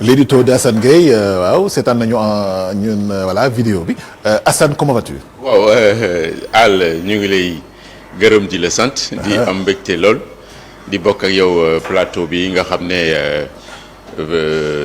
l'édito d'Assane Gueye waaw seetaan nañu ñun voilà vidéo bi Assane comment vas-tu. waaw Al ñu ngi lay gërëm di la sant. di am mbégte lool. di bokk ak yow plateau bi nga xam ne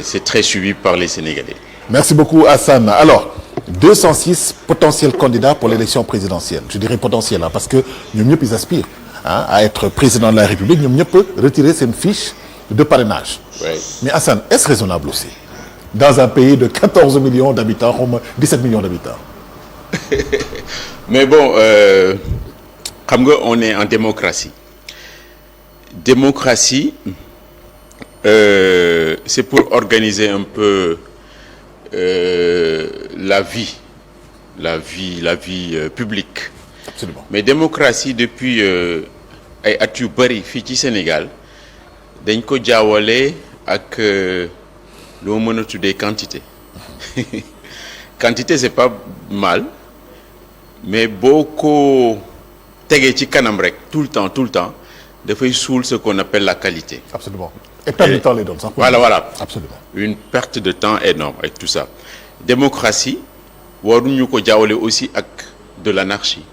c'est très suivi par les Sénégalais. Merci beaucoup Assane. Alors 206 potentiels candidats pour l'élection présidentielle. Je dirais potentiel parce que ñoom ñëpp ils aspirent à être président de la République ñoom ñëpp retirer seen fiche de parrainage. Ouais. Mais Assane, est-ce raisonnable aussi dans un pays de 14 millions d'habitants, comme 17 millions d'habitants? Mais bon, xam nga on est en démocratie. Démocratie, c'est pour organiser un peu la vie publique. Absolument. Mais démocratie depuis ay at yu bari fii ci Sénégal dañ ko jaawale ak loo mën a tuddee quantité. Quantité c'est pas mal mais boo ko tegee ci kanam rek tout le temps dafay suul ce qu'on appelle la qualité. Absolument. Et perte de temps les donne. Voilà. Absolument. Une perte de temps énorme avec tout ça. Démocratie waruñu ko jaawale aussi ak de l'anarchie.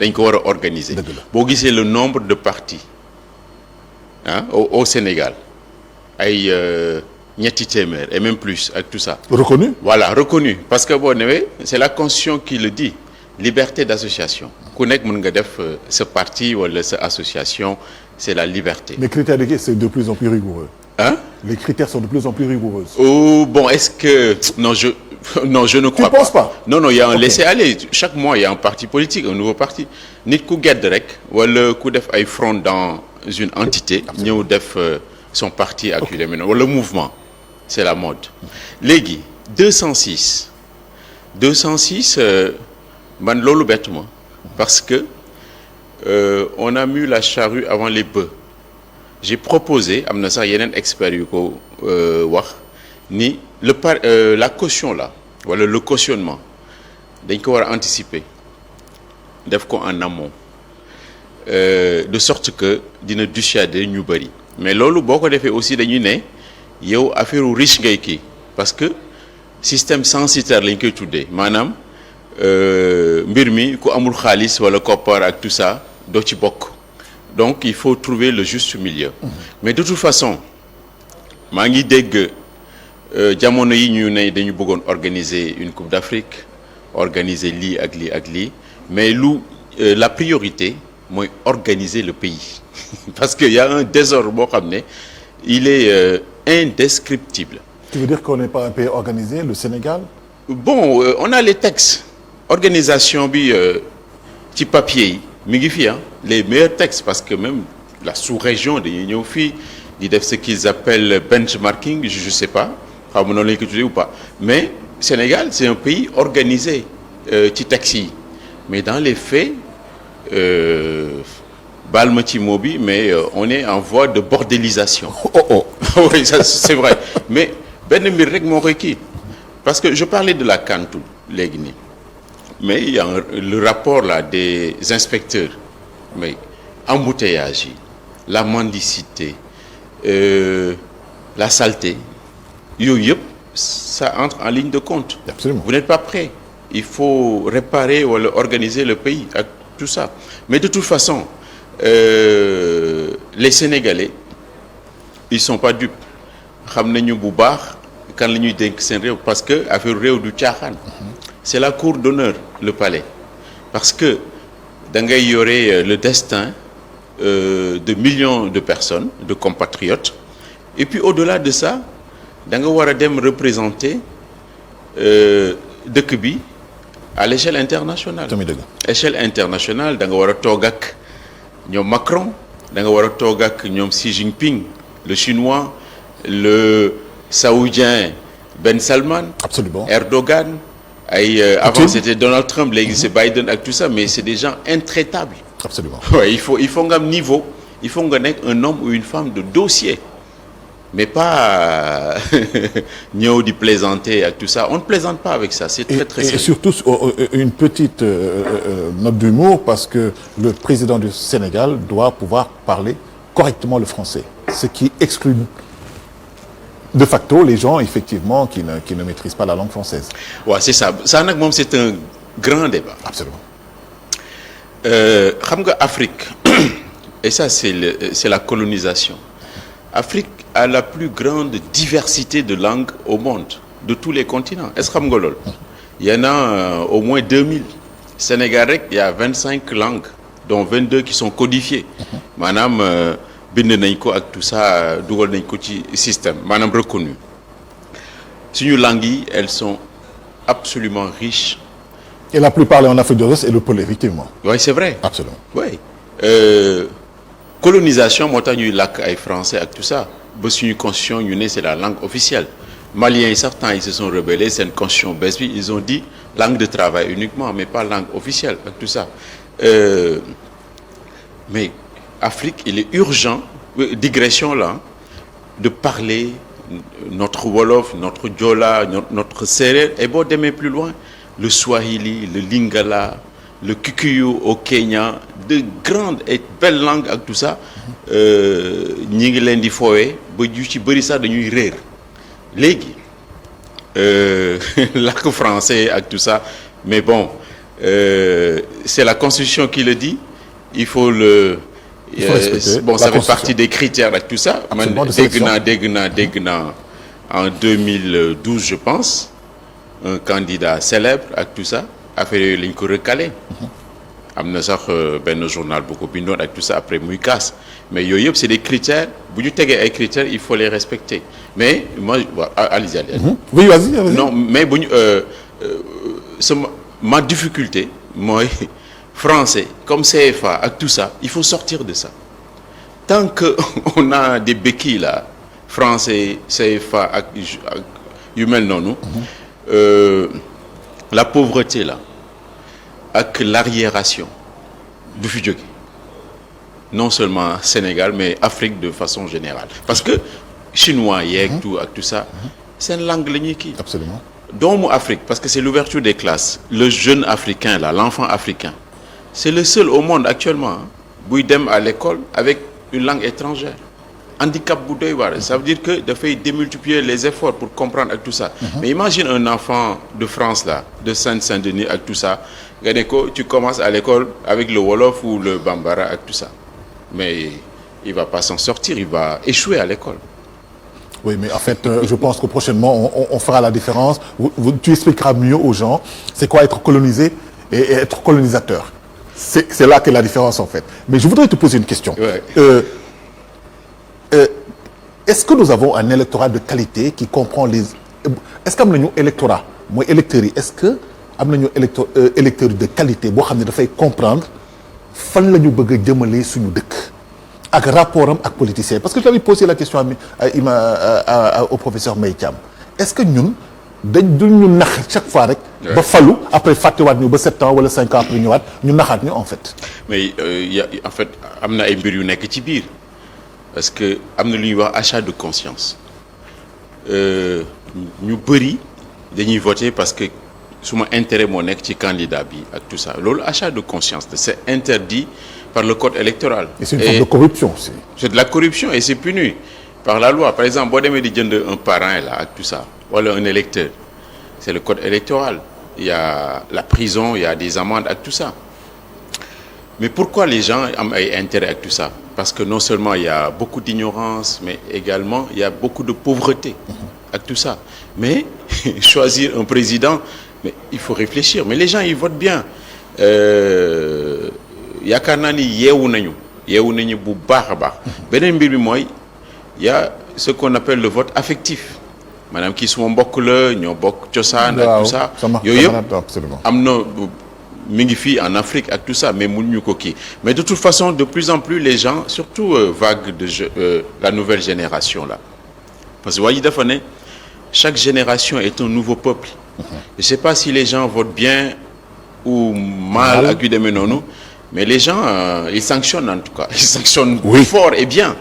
dañ ko war a organiser. boo gisee le nombre de partis au Sénégal ay ñetti téeméer et même plus ak tout ça. Reconnu. Voilà reconnu parce que boo newee c'est la constitution qui le dit liberté d'association ku nekk mën nga def sa parti wala sa association c'est la liberté. Les critères de c'est de plus en plus rigoureux. Les critères sont de plus en plus rigoureux. Oh bon est-ce que non je ne crois pas. Tu penses pas? Non il y a un laisser-aller chaque mois il y a un parti politique un nouveau parti nit ku gedd rek wala ku def ay front dans une entité ñëw def son parti ak yu demee noonu wala mouvement c'est la mode léegi 206 man loolu bett ma parce que on a mis la charrue avant les bœufs. J'ai proposé am na sax yeneen experts yu ko wax ni la caution là wala le cautionnement dañ ko war a anticiper def ko en amont de sorte que dina dissuader ñu bari mais loolu boo ko defee aussi dañuy ne yow affaire riche ngay kii parce que système censitaire lañ koy tuddee maanaam mbir mi ku amul xaalis wala koppar ak tout ça doo ci bokk. Donc il faut trouver le juste milieu. Mais de toute façon maa ngi dégg jamono yi ñu ne dañu bëggoon organiser une coupe d'Afrique organiser lii ak lii mais la priorité mooy organiser le pays parce que y a un désordre boo xam ne il est indescriptible. Tu veux dire qu'on n'est pas un pays organisé, le Sénégal? Bon on a les textes organisation bi ci papier yi mi ngi fi les meilleurs textes parce que même la sous-région dañuy ñëw fii di def ce qu'ils appellent benchmarking je sais pas xaw ma noonu lañu ko tuddee ou pas mais Sénégal c'est un pays organisé ci textes yi mais dans les faits baal ma ci mot bi mais on est en voie de bordélisation. Oui ça c'est vrai mais benn mbir rek moo koy kii parce que je parlais de la CANTU léegi nii mais il y a le rapport là des inspecteurs mais embouteillage yi la mendicité la saleté yooyu yëpp ça entre en ligne de compte. Absolument. Vous n'êtes pas prêts. Il faut réparer wala organiser le pays ak tout ça mais de toute façon les Sénégalais ils sont pas dupes xam nañu bu baax kan la ñuy dénk seen réew parce que affaire réew du caaxaan. C'est la cour d'honneur le palais parce que da ngay yore le destin de millions de personnes de compatriotes et puis au-delà de ça da nga war a dem représenter dëkk bi à l'échelle internationale. Échelle internationale da nga war a toog ak ñoom Macron da nga war a toog ak ñoom Xi Jinping le chinois le saoudien Ben Salman. Absolument. Erdogan. Avant c'était Donald Trump léegi c'est Biden ak tout ça mais c'est des gens intraitables. Absolument. Ouais, il faut nga am niveau il faut nga nekk un homme ou une femme de dossier mais pas ñëw di plaisanter ak tout ça on ne plaisante pas avec ça c'est très sérieux. Et surtout une petite note d'humour parce que le président du Sénégal doit pouvoir parler correctement le français ce qui exclut de facto les gens effectivement qui ne maîtrisent pas la langue française. waaw c'est ça ça nag moom c'est un grand débat. Absolument. xam nga Afrique et ça c'est la colonisation. Afrique a la plus grande diversité de langues au monde de tous les continents est-ce que xam nga loolu. Il y en a au moins 2000. Sénégal rek il y a 25 langues dont 22 qui sont codifiées maanaam bind nañ ko ak tout ça dugal nañ ko ci système maanaam reconnu suñu langues yi elles sont absolument riches. Et la plus parlée en Afrique de l'Ouest est le peul effectivement. Oui c'est vrai. Absolument. Oui colonisation moo tax ñuy làkk ay français ak tout ça ba suñu constitution ñu ne c'est la langue officielle. Maliens yi sax temps ils se sont rebellés seen constitution bees bi ils ont dit langue de travail uniquement mais pas langue officielle ak tout ça mais Afrique il est urgent digression là de parler notre wolof notre joola notre séeréer et boo demee plus loin le swahili le lingala le kikuyu au Kenya de grandes et belles langues ak tout ça ñi ngi leen di foowee ba yu ci bëri sax dañuy réer léegi làkk français ak tout ça mais bon c'est la constitution qui le dit il faut le bon ça fait partie des critères ak tout ça man dégg naa en 2012 je pense un candidat célèbre ak tout ça affaire yooyu lañ ko recalé am na sax benn journal bu ko bindoon ak tout ça après muy casse mais yooyu yëpp c'est des critères bu ñu tegee ay critères il faut les respecter mais moi allez-y. Oui, vas-y. Non mais bu ñu ma difficulté mooy français comme CFA ak tout ça il faut sortir de ça tant que on a des béquilles là français CFA ak yu mel noonu la pauvreté là ak l'arriération du fi jóge non seulement Sénégal mais Afrique de façon générale parce que chinois yeeg tout ak tout ça seen langue la ñuy kii. Absolument. doomu Afrique parce que c'est l'ouverture des classes le jeune africain là l'enfant africain c'est le seul au monde actuellement buy dem à l'école avec une langue étrangère handicap bu doy waar ça veut dire que dafay démultiplier les efforts pour comprendre ak tout ça mais imagine un enfant de France là de Saint-Denis ak tout ça nga ne ko tu commences à l'école avec le wolof ou le bambara ak tout ça mais il va pas s'en sortir il va échouer à l'école. Oui, mais en fait, je pense que prochainement, on fera la différence. Tu expliqueras mieux aux gens c'est quoi être colonisé et être colonisateur. C'est là qu'est la différence, en fait. Mais je voudrais te poser une question. Ouais. Est-ce que nous avons un électorat de qualité qui comprend les... Est-ce que am nañu électorat mooy électeurs yi est-ce que am nañu électeurs de qualité boo xam ne dafay comprendre fan la ñu bëgg a jëmale suñu dëkk ak rapport am ak politicien parce que je t'avais posé la question au professeur Mbaye Thiam est-ce que ñun duñu nax chaque fois rek ba falu après fàttewaat ñu ba 7 ans wala 5 ans après ñëwaat ñu naxaat ñu en fait. Mais en fait am na ay mbir yu nekk ci biir parce que am na lu ñuy wax achat de conscience ñu bëri dañuy voter parce que suma intérêt moo nekk ci candidat bi ak tout ça loolu achat de conscience c'est interdit par le code électoral. Et c'est une forme de corruption aussi. C'est de la corruption et c'est puni par la loi. Par exemple boo demee di jënd un parrain là ak tout ça wala un électeur c'est le code électoral il y a la prison il y a des amendes ak tout ça mais pourquoi les gens am ay intérêt ak tout ça parce que non seulement il y a beaucoup d'ignorance mais également il y a beaucoup de pauvreté ak tout ça mais choisir un président mais il faut réfléchir mais les gens ils votent bien yaakaar naa ni yeewu nañu bu baax a baax beneen mbir bi mooy y a ce qu'on appelle le vote affectif maanaam kii suma mbokk la ñoo bokk cosaan ak tout ça yooyu yëpp am na mi ngi fii en Afrique ak tout ça mais mënuñu ko kii mais de toute façon de plus en plus les gens surtout vague de la nouvelle génération là parce que waa ji dafa ne chaque génération est un nouveau peuple je sais pas si les gens votent bien ou mal ak yu demee noonu mais les gens ils sanctionnent en tout cas ils sanctionnent fort et bien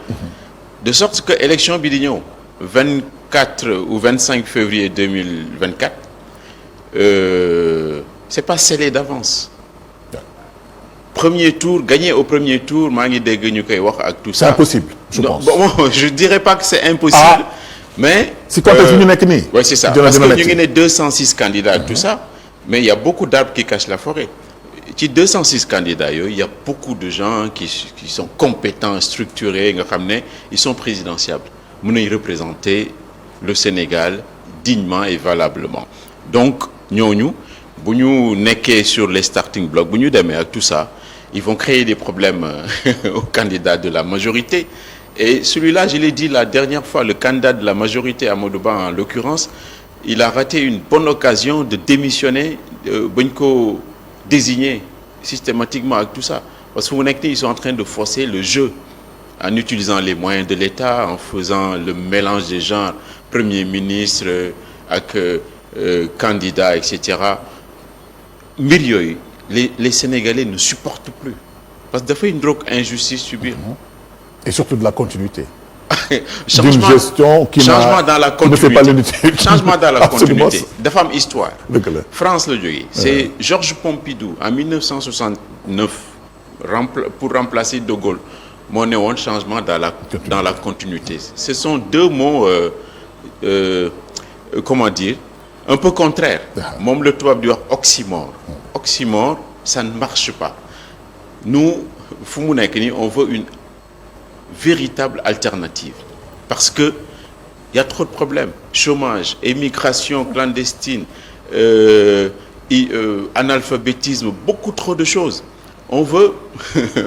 de sorte que élection bi di ñëw 24 ou 25 février 2024 c'est pas scellé d'avance premier tour gagné au premier tour maa ngi dégg ñu koy wax ak tout ça c'est impossible je pense bon je dirais pas que c'est impossible mais si contexte ñu nekk nii. oui c'est ça parce que ñu ngi ne 206 candidats tout ça mais il y a beaucoup d'arbres qui cachent la forêt. Ci 206 candidats yooyu il y a beaucoup de gens qui sont compétents structurés nga xam ne ils sont présidentiables mën nañ représenter le Sénégal dignement et valablement donc ñooñu bu ñu nekkee sur les starting blocks bu ñu demee ak tout ça ils vont créer des problèmes aux candidats de la majorité et celui-là je l'ai dit la dernière fois le candidat de la majorité Amadou Ba en l'occurrence il a raté une bonne occasion de démissionner bañ ko désigner systématiquement avec tout ça parce que fu mu nekk nii ils sont en train de forcer le jeu en utilisant les moyens de l'État en faisant le mélange des genres premier ministre ak candidat etc mbir yooyu les Sénégalais ne supportent plus parce que dafay ndroog injustice subir et surtout de la continuité changement d'une gestion qui changement dans la continuité ne fait pas l'unité changement dans la Absolument. continuité dafa am histoire dëgg la France la jógee c'est Georges Pompidou en 1969 pour remplacer De Gaulle moo ne woon changement dans la continuité ce sont deux mots comment dire un peu contraires moom le tubaab di wax oxymore ça ne marche pas nous fu mu nekk nii on veut une véritable alternative parce que il y a trop de problèmes chômage émigration clandestine analphabétisme beaucoup trop de choses on veut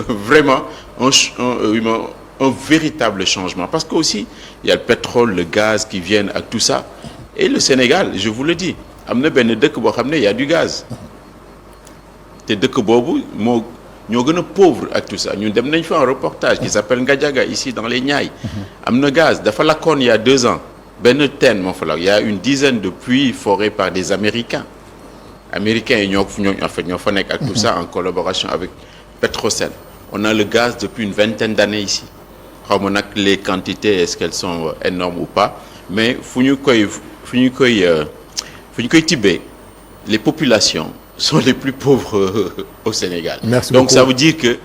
vraiment un véritable changement parce que aussi il y a le pétrole le gaz qui viennent ak tout ça et le Sénégal je vous le dis am na benn dëkk boo xam ne il y a du gaz te dëkk boobu ñoo gën a pauvre ak tout ça ñun dem nañ fa un reportage qui s'appelle Ngadiaga ici dans les Niayes am na gaz dafa lakkoon il y a 2 ans benn teen moo fa la il y a une dizaine de puits forés par des Américains yi ñoo fa nekk ak tout ça en collaboration avec Petrosen on a le gaz depuis une vingtaine d'années ici xaw ma nag les quantités est-ce qu'elles sont énormes ou pas mais fu ñu koy tibbee les populations sont les plus pauvres au Sénégal. Merci donc beaucoup. Ça veut dire que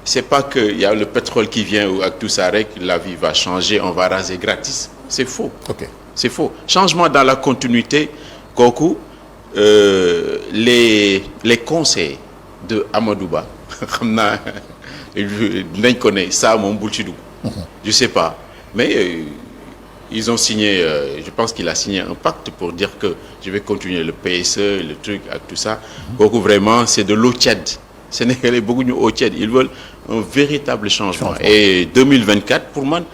c'est pas que il y a le pétrole qui vient ou avec tout ça rek la vie va changer on va raser gratis c'est faux. Ok. C'est faux changement dans la continuité kooku les conseils de Amadou Ba xam naa dinañ ko ne ça moom bul ci dugg. Je sais pas mais ils ont signé je pense qu'il a signé un pacte pour dire que je vais continuer le PSE le truc ak tout ça kooku vraiment c'est de l'eau tiède Sénégalais bëgguñu eau tiède ils veulent un véritable changement et 2024 pour man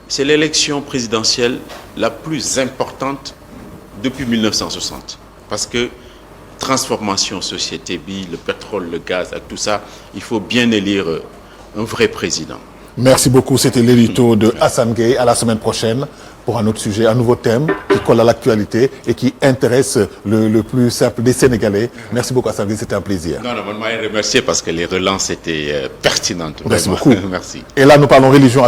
c'est l'élection présidentielle la plus importante depuis 1960 parce que transformation société bi le pétrole le gaz ak tout ça il faut bien élire un vrai président. Merci beaucoup, c'était l'édito de Assane Gueye. À la semaine prochaine pour un autre sujet, un nouveau thème qui colle à l'actualité et qui intéresse le plus simple des Sénégalais. Merci beaucoup Assane Gueye, c'était un plaisir. Non, man maa ngi remercier parce que les relances étaient pertinentes. Merci vraiment. beaucoup. Merci. Et là, nous parlons religion